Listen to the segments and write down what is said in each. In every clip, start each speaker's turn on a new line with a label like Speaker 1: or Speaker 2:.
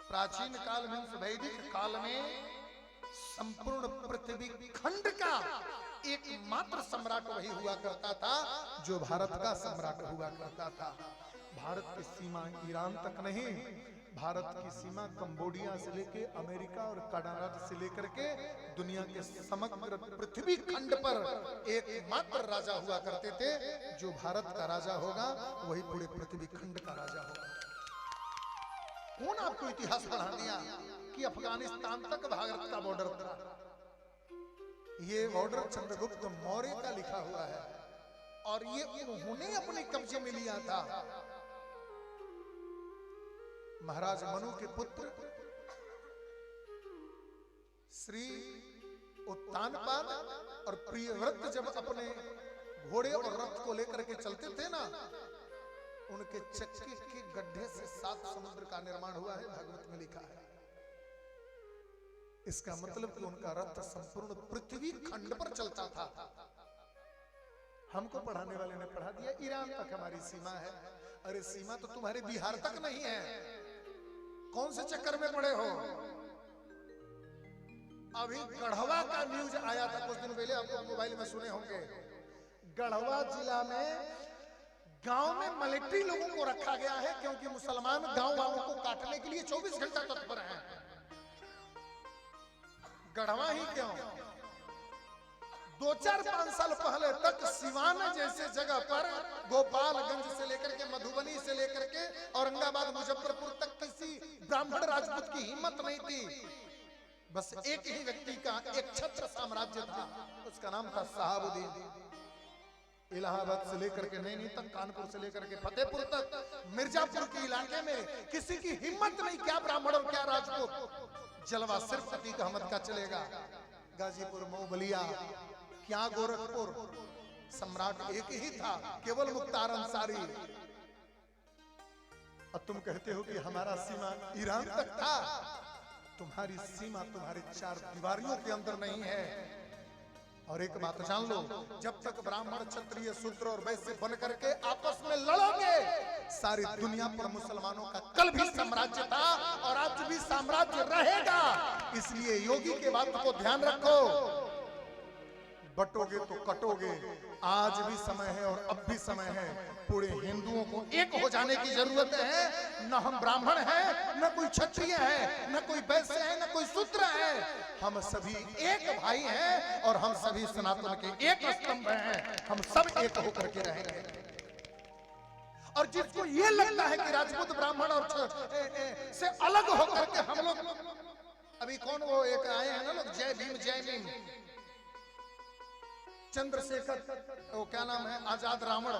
Speaker 1: प्राचीन काल में, वैदिक काल में संपूर्ण पृथ्वी खंड का एकमात्र सम्राट वही हुआ करता था जो भारत का सम्राट हुआ करता था। भारत की सीमा ईरान तक नहीं, भारत की सीमा कंबोडिया से लेके अमेरिका और कनाडा से लेकर के दुनिया के समग्र पृथ्वी खंड पर एकमात्र राजा हुआ करते थे। जो भारत का राजा होगा वही पूरे पृथ्वी खंड का राजा होगा। कौन आपको इतिहास पढ़ा दिया कि अफगानिस्तान तक भारत का बॉर्डर था? ये बॉर्डर चंद्रगुप्त मौर्य का लिखा हुआ है और ये उन्होंने अपने कब्जे में लिया था। महाराज मनु के पुत्र श्री उत्तानपाद और प्रियव्रत जब अपने घोड़े और रथ को लेकर के चलते थे ना, उनके चक्के के गड्ढे से 7 समुद्र का निर्माण हुआ है, भागवत में लिखा है। इसका मतलब कि उनका रथ संपूर्ण पृथ्वी खंड पर चलता था। हमको पढ़ाने वाले ने पढ़ा दिया ईरान तक हमारी सीमा है। अरे सीमा तो तुम्हारे बिहार तक नहीं है, कौन से चक्कर में पड़े हो? अभी गढ़वा का न्यूज आया था कुछ दिन पहले, आपको मोबाइल में सुने होंगे। गढ़वा जिला में गांव में मिलिट्री लोगों को रखा गया है क्योंकि मुसलमान गांव वालों को काटने के लिए 24 घंटा तत्पर हैं। गढ़वा ही क्यों, 2-4-5 साल पहले तक सिवान जैसे जगह पर गोपालगंज से लेकर के मधुबनी से लेकर के औरंगाबाद मुजफ्फरपुर तक किसी ब्राह्मण राजपूत की हिम्मत नहीं थी। बस एक ही व्यक्ति का एक छत्र साम्राज्य था, उसका नाम था शहाबुद्दीन। इलाहाबाद से लेकर के नैनी तक, कानपुर से लेकर के फतेहपुर तक, मिर्जापुर के इलाके में किसी की हिम्मत नहीं, क्या ब्राह्मण और क्या राजपूत। जलवा सिर्फ अतीक अहमद का चलेगा। गाजीपुर, मऊ, बलिया, क्या गोरखपुर, सम्राट एक ही था, केवल मुख्तार अंसारी। और तुम कहते हो कि हमारा सीमा ईरान तक था। तुम्हारी सीमा तुम्हारे 4 दीवारियों के अंदर नहीं है। और एक बात जान लो, जब तक ब्राह्मण, क्षत्रिय, शूद्र और वैश्य बन करके आपस में लड़ोगे, सारी दुनिया पर मुसलमानों का कल भी साम्राज्य था और आज भी साम्राज्य रहेगा। इसलिए योगी के बात को ध्यान रखो, बटोगे तो कटोगे। आज भी समय है और अब भी समय है। पूरे हिंदुओं को एक हो जाने की जरूरत है। न हम ब्राह्मण हैं, न कोई क्षत्रिय है, न कोई वैश्य है, न कोई शूद्र है। हम सभी एक भाई हैं और हम सभी सनातन के एक स्तंभ हैं। हम सब एक होकर के रहेंगे। और जिसको ये लगता है कि राजपूत ब्राह्मण और से अलग होकर के हम लोग, अभी कौन वो एक आए हैं ना लोग, जय भीम जय भीम, चंद्रशेखर, वो क्या नाम है, आजाद रावण।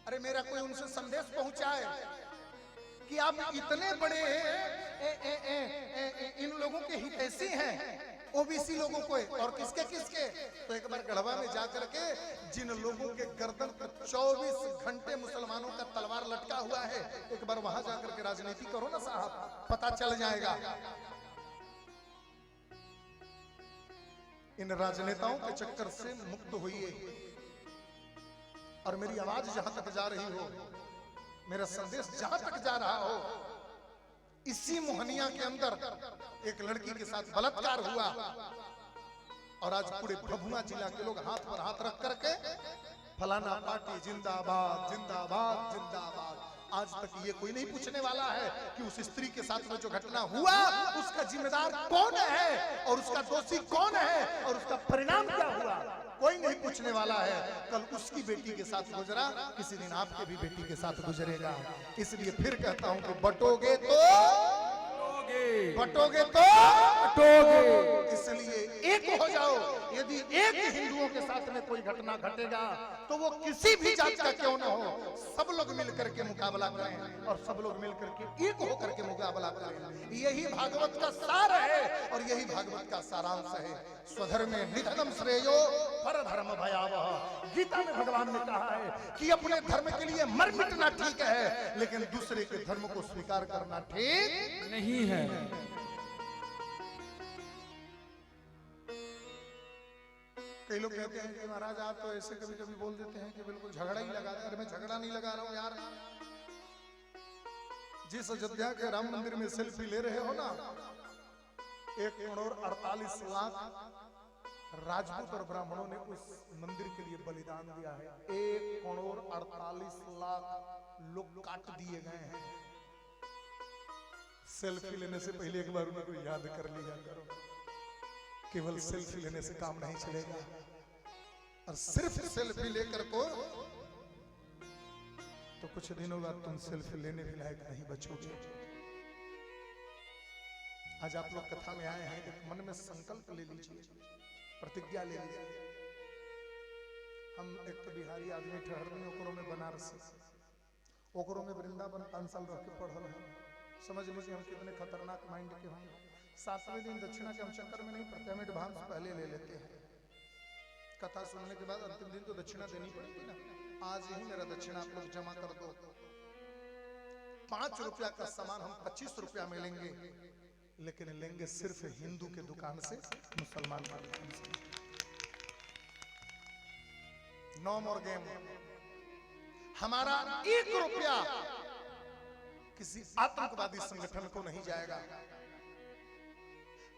Speaker 1: अरे मेरा कोई उनसे संदेश पहुंचाए कि आप इतने बड़े इन लोगों के हितैषी हैं, ओबीसी लोगों को, और किसके किसके। तो एक बार गढ़वा में जाकर के जिन लोगों के गर्दन पर 24 घंटे मुसलमानों का तलवार लटका हुआ है, एक बार वहां जाकर के राजनीति करो ना साहब, पता चल जाएगा। इन राजनेताओं के चक्कर से मुक्त होइए। और मेरी आवाज जहां तक जा रही हो, मेरा संदेश जहां तक जा रहा हो, इसी मोहनिया के अंदर एक लड़की के साथ बलात्कार हुआ और आज पूरे भभुआ जिला के लोग हाथ पर हाथ रख करके फलाना पार्टी जिंदाबाद जिंदाबाद जिंदाबाद। आज तक ये कोई नहीं पूछने वाला है कि उस स्त्री के साथ में जो घटना हुआ उसका जिम्मेदार कौन है और उसका दोषी कौन है और उसका परिणाम क्या हुआ, कोई नहीं पूछने वाला है। कल उसकी बेटी के साथ गुजरा, किसी दिन आपके भी बेटी के साथ गुजरेगा। इसलिए फिर कहता हूं कि बटोगे तो बटोगे तो बटोगे। इसलिए एक हो जाओ। यदि एक हिंदुओं के साथ में कोई घटना घटेगा तो वो किसी भी जात का क्यों ना हो, सब लोग मिलकर के मुकाबला करें और सब लोग मिलकर के एक होकर के मुकाबला करें। यही भागवत का सार है और यही भागवत का सारांश है। स्वधर्मे निधनम श्रेयो परधर्म भयावह। गीता में भगवान ने कहा है कि अपने धर्म के लिए मर मिटना ठीक है, लेकिन दूसरे के धर्म को स्वीकार करना ठीक
Speaker 2: नहीं है।
Speaker 1: कई लोग कहते हैं कि महाराज आप तो ऐसे कभी कभी बोल देते हैं कि बिल्कुल झगड़ा ही लगा दे। अरे मैं झगड़ा नहीं लगा रहा हूं यार, जिस अयोध्या के राम मंदिर में सेल्फी ले रहे हो ना, 1,48,00,000 राजपूत और ब्राह्मणों ने उस मंदिर के लिए बलिदान दिया है। 1,48,00,000 लोग काट दिए गए हैं। सेल्फी लेने से पहले एक बार उनको याद कर लिया करो। केवल सेल्फी लेने से काम नहीं चलेगा, और सिर्फ सेल्फी लेकर को तो कुछ दिनों बाद तुम सेल्फी लेने के लायक नहीं बचोगे। आज आप लोग कथा में आए हैं, एक मन में संकल्प ले लीजिए, प्रतिज्ञा ले लीजिए। हम एक तो बिहारी आदमी ठहरनी ओकरों में बनारस, ओकरों में वृंदावन 5 साल रह के पढ़ल है। समझ लीजिए हम कितने खतरनाक माइंड के होंगे। 7वें दिन दक्षिणा के हम चक्कर में नहीं पड़ते, हम एडवांस पहले ले लेते हैं। कथा सुनने के बाद अंतिम दिन तो दक्षिणा देनी पड़ेगी ना। आज ही मेरा दक्षिणा आप लोग जमा कर दो। 5 रुपया का सामान हम 25 रुपया में लेंगे, लेकिन लेंगे सिर्फ हिंदू के दुकान से, मुसलमान की दुकान से। No more game. हमारा 1 रुपया किसी आतंकवादी संगठन को नहीं जाएगा।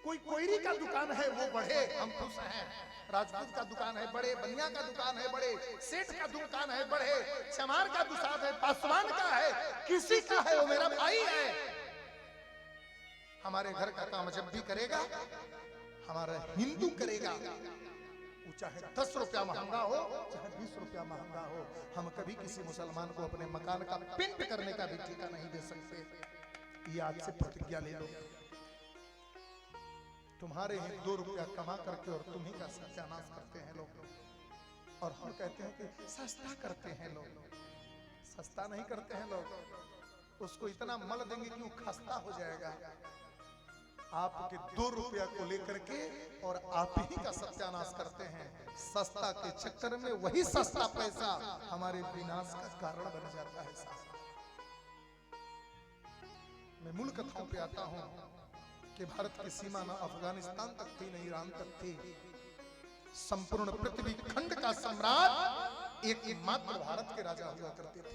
Speaker 1: कोई कोयरी का दुकान है वो बढ़े, हम खुश हैं। राजपूत का दुकान है बढ़े, बनिया का दुकान है बढ़े, सेठ का दुकान है बढ़े, चमार का दुकान है, पासवान का है, किसी का है वो मेरा भाई है। हमारे घर का काम जब भी करेगा हमारा हिंदू करेगा, वो चाहे 10 रुपया महंगा हो चाहे 20 रुपया महंगा हो। हम कभी किसी मुसलमान को अपने मकान का पेंट करने का भी ठेका नहीं दे सकते। ये आज से प्रतिज्ञा ले लो। तुम्हारे ही 2 रुपया कमा करके और तुम्ही का सत्यानाश करते हैं लोग, और हम कहते हैं कि सस्ता करते हैं लोग। सस्ता नहीं करते हैं लोग, उसको इतना मल देंगे कि वो खस्ता हो जाएगा। आपके 2 रुपया को लेकर के और आप ही का सत्यानाश करते हैं। सस्ता के चक्कर में वही सस्ता पैसा हमारे विनाश का कारण बन जाता है। मैं मूल कथाओं पे आता हूं कि भारत की सीमा न अफगानिस्तान तक थी न ईरान तक थी। संपूर्ण पृथ्वी खंड का सम्राट एक मात्र भारत के राजा हुआ करते थे।